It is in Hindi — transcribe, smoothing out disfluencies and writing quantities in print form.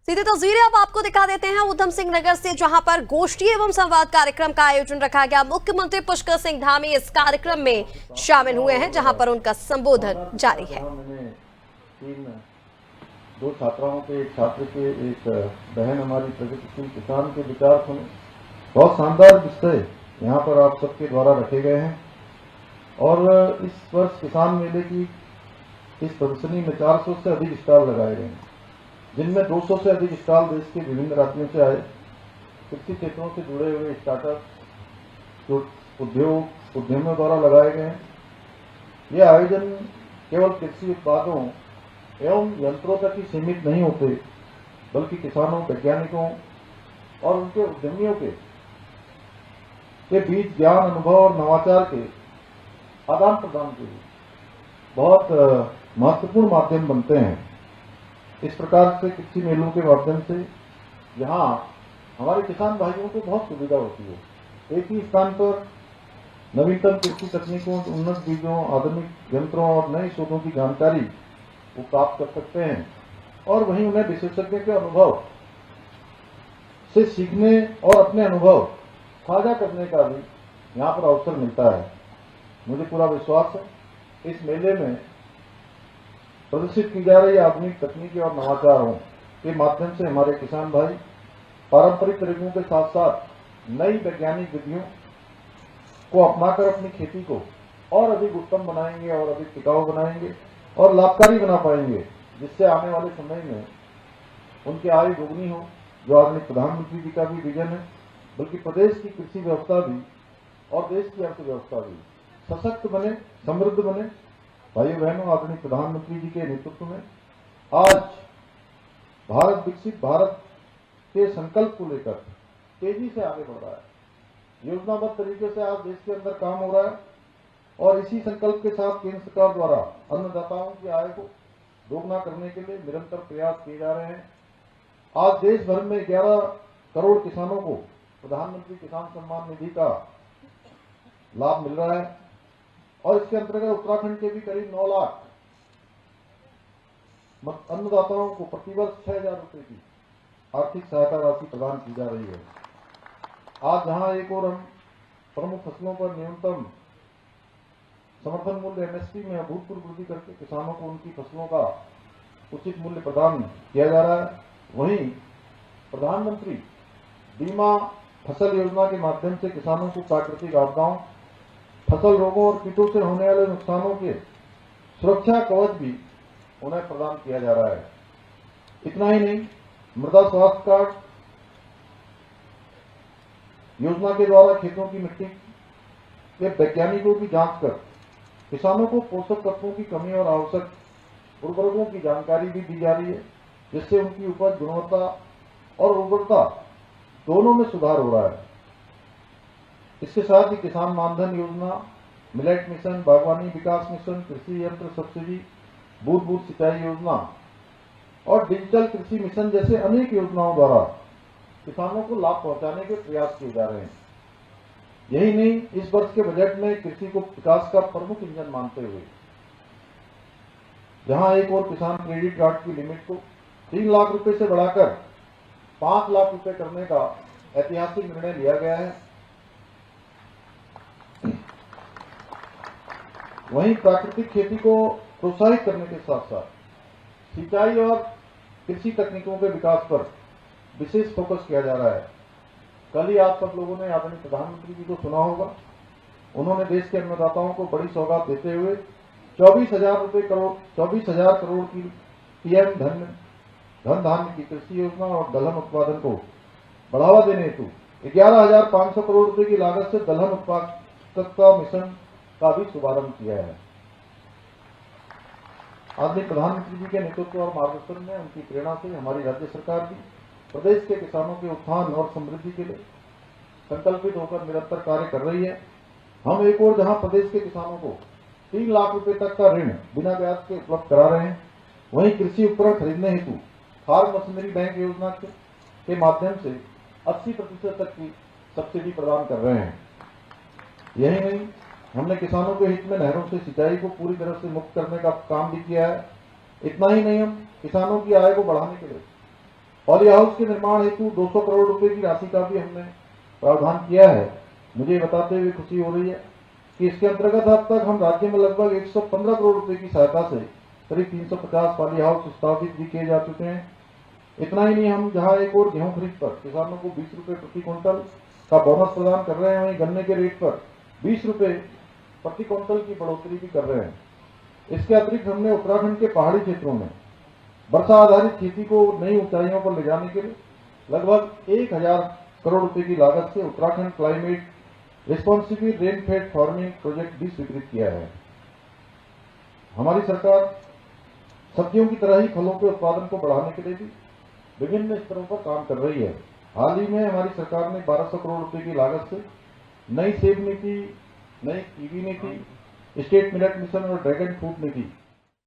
सीधी तस्वीरें अब आपको दिखा देते हैं उधम सिंह नगर से, जहां पर गोष्ठी एवं संवाद कार्यक्रम का आयोजन रखा गया। मुख्यमंत्री पुष्कर सिंह धामी इस कार्यक्रम में शामिल हुए हैं, जहां पर उनका संबोधन जारी है। दो छात्राओं के, एक छात्र के, एक बहन हमारी प्रगतिशील किसान के विचार सुने। बहुत शानदार विषय यहाँ पर आप सबके द्वारा रखे गए हैं और इस वर्ष किसान मेले की इस प्रदर्शनी में 400 से अधिक स्टॉल लगाए गए हैं, जिनमें 200 से अधिक स्टॉल देश के विभिन्न राज्यों से आए कृषि क्षेत्रों से जुड़े हुए स्टार्टअप जो उद्यमियों द्वारा लगाए गए हैं। ये आयोजन केवल कृषि उत्पादों एवं यंत्रों तक ही सीमित नहीं होते, बल्कि किसानों, वैज्ञानिकों और उनके उद्यमियों के बीच ज्ञान, अनुभव और नवाचार के आदान प्रदान के लिए बहुत महत्वपूर्ण माध्यम बनते हैं। इस प्रकार से कृषि मेलों के माध्यम से यहाँ हमारे किसान भाइयों को बहुत सुविधा होती है। एक ही स्थान पर नवीनतम कृषि तकनीकों, उन्नत बीजों, आधुनिक यंत्रों और नए शोधों की जानकारी वो प्राप्त कर सकते हैं और वहीं उन्हें विशेषज्ञ के अनुभव से सीखने और अपने अनुभव साझा करने का भी यहाँ पर अवसर मिलता है। मुझे पूरा विश्वास है इस मेले में प्रदर्शित की जा रही आधुनिक तकनीकी और नवाचारों के माध्यम से हमारे किसान भाई पारंपरिक तरीकों के साथ साथ नई वैज्ञानिक विधियों को अपनाकर अपनी खेती को और अधिक उत्तम बनाएंगे और अधिक टिकाऊ बनाएंगे और लाभकारी बना पाएंगे, जिससे आने वाले समय में उनकी आय दोगुनी हो, जो आदरणीय प्रधानमंत्री जी का भी विजन है, बल्कि प्रदेश की कृषि व्यवस्था भी और देश की अर्थव्यवस्था भी सशक्त बने, समृद्ध बने। भाइयों बहनों, आदरणीय प्रधानमंत्री जी के नेतृत्व में आज भारत विकसित भारत के संकल्प को लेकर तेजी से आगे बढ़ रहा है। योजनाबद्ध तरीके से आज देश के अंदर काम हो रहा है और इसी संकल्प के साथ केंद्र सरकार द्वारा अन्नदाताओं की आय को दोगुना करने के लिए निरंतर प्रयास किए जा रहे हैं। आज देश भर में 11 करोड़ किसानों को प्रधानमंत्री किसान सम्मान निधि का लाभ मिल रहा है और इसके अंतर्गत उत्तराखंड के भी करीब 9 लाख अन्नदाताओं को प्रतिवर्ष 6,000 रुपए की आर्थिक सहायता राशि प्रदान की जा रही है। आज जहां एक और हम प्रमुख फसलों पर न्यूनतम समर्थन मूल्य एमएसपी में अभूतपूर्व वृद्धि करके किसानों को उनकी फसलों का उचित मूल्य प्रदान किया जा रहा है, वहीं प्रधानमंत्री बीमा फसल योजना के माध्यम से किसानों को प्राकृतिक आपदाओं, फसल रोगों और कीटों से होने वाले नुकसानों के सुरक्षा कवच भी उन्हें प्रदान किया जा रहा है। इतना ही नहीं, मृदा स्वास्थ्य कार्ड योजना के द्वारा खेतों की मिट्टी के वैज्ञानिकों की जांच कर किसानों को पोषक तत्वों की कमी और आवश्यक उर्वरकों की जानकारी भी दी जा रही है, जिससे उनकी उपज गुणवत्ता और उर्वरता दोनों में सुधार हो रहा है। इसके साथ ही किसान मानधन योजना, मिलेट मिशन, बागवानी विकास मिशन, कृषि यंत्र सब्सिडी, बूंद बूंद सिंचाई योजना और डिजिटल कृषि मिशन जैसे अनेक योजनाओं द्वारा किसानों को लाभ पहुंचाने के प्रयास किए जा रहे हैं। यही नहीं, इस वर्ष के बजट में कृषि को विकास का प्रमुख इंजन मानते हुए जहां एक और किसान क्रेडिट कार्ड की लिमिट को 3 लाख रुपए से बढ़ाकर 5 लाख रुपए करने का ऐतिहासिक निर्णय लिया गया है। वहीं प्राकृतिक खेती को प्रोत्साहित करने के साथ साथ सिंचाई और कृषि तकनीकों के विकास पर विशेष फोकस किया जा रहा है। कल ही आप सब लोगों ने आदरणीय प्रधानमंत्री जी को सुना होगा, उन्होंने देश के अन्नदाताओं को बड़ी सौगात देते हुए 24,000 करोड़ की पीएम धन धान्य की कृषि योजना और दलहन उत्पादन को बढ़ावा देने हेतु 11,500 करोड़ रुपए की लागत से दलहन उत्पादकता मिशन का भी शुभारंभ किया है। आदरणीय प्रधानमंत्री जी के नेतृत्व और मार्गदर्शन में, उनकी प्रेरणा से हमारी राज्य सरकार भी प्रदेश के किसानों के उत्थान और समृद्धि के लिए संकल्पित होकर निरंतर कार्य कर रही है। हम एक और जहां प्रदेश के किसानों को 3 लाख रुपए तक का ऋण बिना ब्याज के उपलब्ध करा रहे हैं, वहीं कृषि उपकरण खरीदने हेतु फार्म मशीनरी बैंक योजना के माध्यम से 80% तक की सब्सिडी प्रदान कर रहे हैं। यही नहीं, हमने किसानों के हित में नहरों से सिंचाई को पूरी तरह से मुक्त करने का काम भी किया है। इतना ही नहीं, हम किसानों की आय को बढ़ाने के लिए पॉली हाउस के निर्माण हेतु 200 करोड़ रुपए की राशि का भी हमने प्रावधान किया है। मुझे बताते हुए खुशी हो रही है कि इसके अंतर्गत अब तक हम राज्य में लगभग 115 करोड़ रुपए की सहायता से करीब 350 पॉली हाउस स्थापित भी किए जा चुके हैं। इतना ही नहीं, हम जहां एक और गेहूं खरीद पर किसानों को 20 रुपए प्रति क्विंटल का बोनस प्रदान कर रहे हैं, वहीं गन्ने के रेट पर 20 रुपए प्रति क्विंटल की बढ़ोतरी भी कर रहे हैं। इसके अतिरिक्त हमने उत्तराखंड के पहाड़ी क्षेत्रों में वर्षा आधारित खेती को नई ऊंचाइयों पर ले जाने के लिए लगभग 1000 करोड़ रुपए की लागत से Uttarakhand climate responsible rainfed farming project भी स्वीकृत किया है। हमारी सरकार सब्जियों की तरह ही फलों के उत्पादन को बढ़ाने के लिए भी विभिन्न स्तरों पर काम कर रही है। हाल ही में हमारी सरकार ने 1200 करोड़ रुपए की लागत से नई सेब नीति, नई कीवी नीति, स्टेट मिलेट मिशन और ड्रैगन फ्रूट नीति